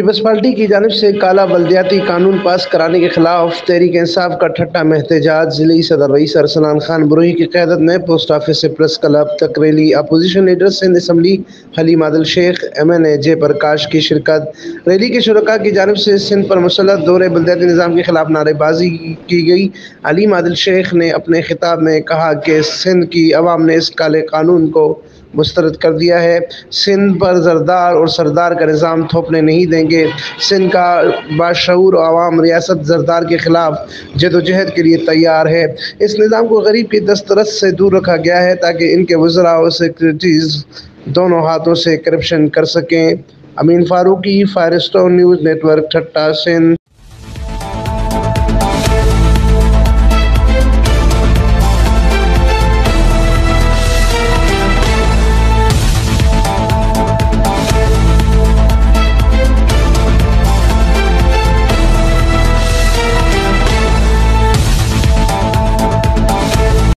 Peoples party की जानिब से काला बल्दियाती कानून पास कराने के खिलाफ तहरीक इंसाफ का ठट्टा में एहतजाज। जिली सदर रईस अरसलान खान बुरोही की क़यादत में पोस्ट ऑफिस से प्रेस क्लब तक rally. Opposition leader Sindh assembly Haleem Adil Sheikh MNA Jaiprakash की शिरकत। रैली के शुरका की जानिब से सिंध पर मुसल्लत दौरे बल्दियाती निज़ाम के खिलाफ नारेबाजी की गई। हलीम आदिल शेख ने अपने खिताब में कहा कि सिंध की अवाम ने इस काले कानून को मुस्तरद कर दिया है। सिंध पर जरदार और सरदार का निज़ाम थोपने नहीं देंगे। सिंध का बाशऊर अवाम रियासत जरदार के खिलाफ जदोजहद के लिए तैयार है। इस निज़ाम को गरीब की दस्तरस से दूर रखा गया है ताकि इनके वज़रा और सेक्रेटरीज दोनों हाथों से करप्शन कर सकें। अमीन फारूकी, फायरस्टोन न्यूज़ नेटवर्क, ठट्टा, सिंध।